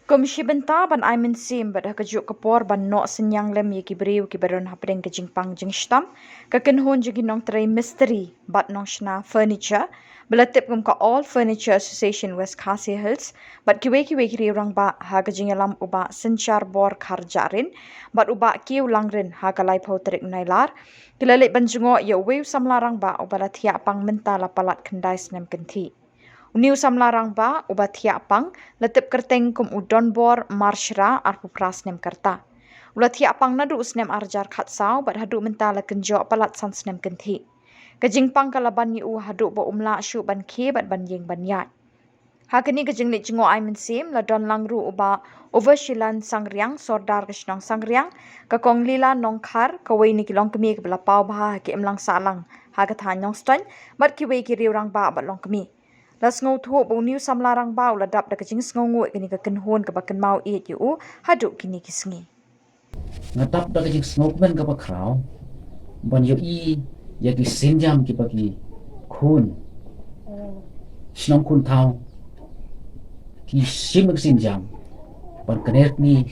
Komisi benta ban aimin sim bad hakajuk kapor ban no senyang lem ye kibriu kibaron hapdeng ke jingpang jingstam kaken hon jigi nong tray misteri bat nong shna furniture belatip kum ka all furniture association West Khasi Hills bat kiwe kiri orang ba ha kajingalam uba senchar bor kharjarin bat uba kiu langrin ha kalai pau terik nailar kilalik banjungo ye weu samlarang ba ubala thia pang menta la palat kendai snem kenti Uniu samlarang ba ubat hiapang letip kerteng kum udon bor marshra arpu pras nem kerta. Ulat hiapang nadu usnem arjar khatsau bat hadu mentala kenjo palat san snem kenti. Kajingpang kalaban yu hadu bo umla syu ban ke bat ban yeng ban yat. Hakini kajing ni jingo ai mensim la don langru uba overshilan sangriang sordar kesnong sangriang kakong lila nongkhar kawai ni kilong kemi kebela pau bah ki emlang salang hagat hanyong ston bat kiwei kiri orang ba bat long kemi. Las ngau thu bo new samlarang bau la dap da kajing ngau ngoi kini ka kenhon ka bakan mau e yu hadu kini kisngi ngatap da kajing ngau ben ka bakrau ban yo I ya ki senjam ki bagi khun snong khun thau ki sim ka senjam ban kanet ni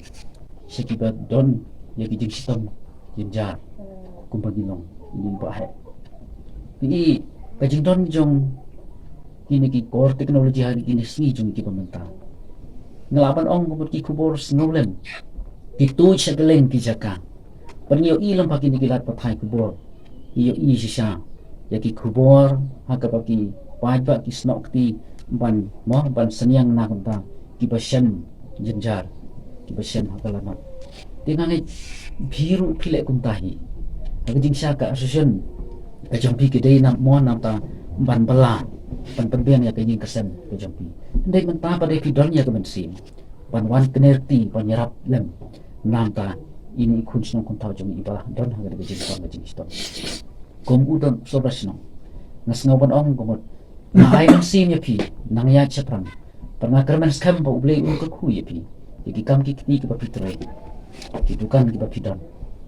seki ba don ya ki jing sistem jinjar kumpagi long ni ba hai ni kajing don jong kini ki core teknologi hari kini sini jung ki pemerintah ngelapan ong kubur ki kubur snolem itu segeleng ki jaka pernyo I lam pagi ni kilat pathai kubur iyo I sisa ya ki kubur haka pagi pajba ki snok ti ban moh ban senyang na kunta ki basem jenjar ki basem haka lama tingangai biru pilek kuntahi haka jingsa ka asusun ka jampi ki dei nam mo nam ta ban bala pan penbiang ya kaying kesem ke jampi ndai menta pada kidon ya kemensin pan wan kenerti pan nyerap lem nangka ini kun sino kun tau jong iba don haga de jing pan jing stop kom udon sobrasno nas ngawan ong komot na ai kan sim ya pi nang ya chapran pernah kermen skam ba uble un ka khu ya pi ki kam ki ki ba pitre ki dukan ki ba pidon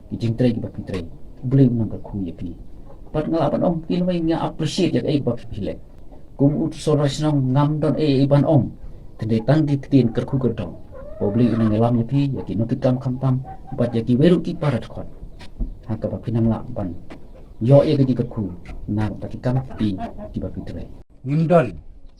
ki jing tre ki ba pitre uble un ka khu ya pi pat ngalapan ong kinway nga appreciate ya ai ba pile kum ut soras nong ngam don iban om tende tangki tin kerku gedong pobli nang ngelam yapi yaki no kitam kamtam bat yaki weru ki parat khot haka ba pinang la ban yo ye ki kerku na ba ki kam pi ki ba pitre ngimdon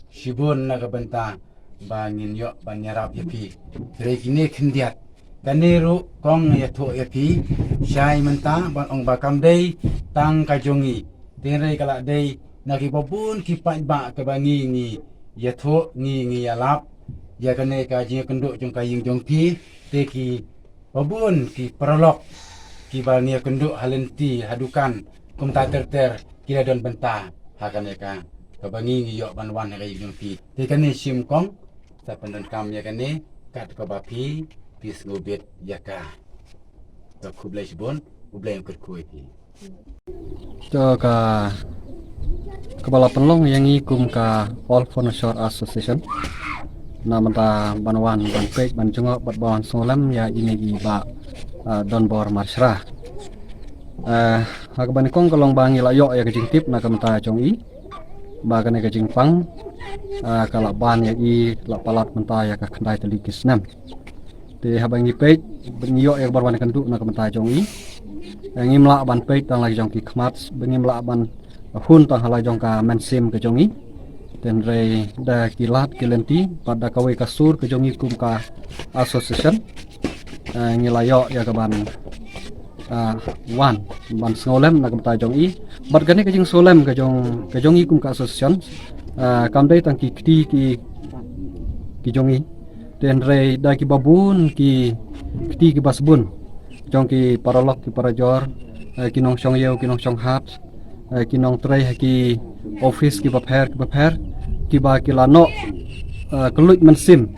shibun na kabanta ba ngin yo ban yarap yapi re kini khindiat kaneru kong ya tho yapi shai menta ban ong ba kam dei tang ka jongi tenre kala dei naki babun ki pa ba ka bangi ni ya tho ni alap ya kane ka jing kenduk jong kaying jong pi te ki babun ki prolog ki ba ni kenduk halenti hadukan kum ta ter kira don benta hakane ka bangi ni yo ban wan ka jong pi te kane sim kong ta pandon kam ya kane kat ka ba pi pis ngobet ya ka ta kublai bon kublai ker kuai pi cho ka kepala penlong yang ikum ka All Furniture Association namanta banwan ban pek ban jungo bat bawan solam ya ini ba don bor marsra hak ban kong kolong bangi la yo ya kejing tip na kamta chong I ba kane kejing pang kala ban ya I la palat menta ya ka khandai telikis nam te habangi pek ban yo ya barwan kandu na kamta chong I ngimla ban pek tang lagi jong ki khmat ngimla ban hun tang halai jong ka mensim ke jongi ten re da kilat kilenti pada kawe kasur ke jongi kum ka association ngilayo ya ka ban wan ban ngolem na kamta jong I bat gane ke jing solem ke jongi kum ka association kam dai tang ki ki jongi ten re da ki babun ki basbun jong ki paralok ki parajor kinong song yeu kinong song hat kinong tray ki office ki bapher ki ba ki lano keluit mensim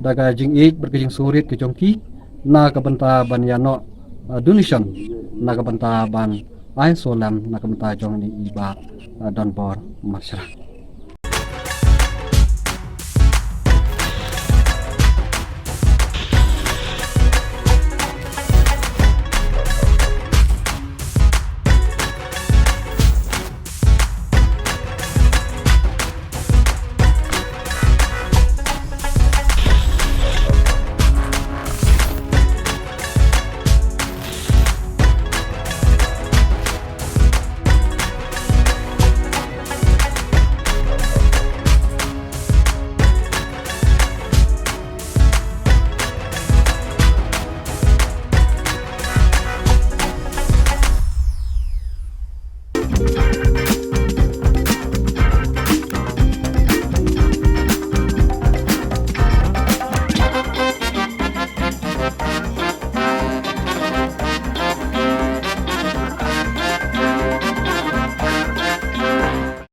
daga jing ik berkejing surit ke jongki na ka benta ban yano donation na ka benta ban ai solam na ka benta jong ni iba don bor masyarakat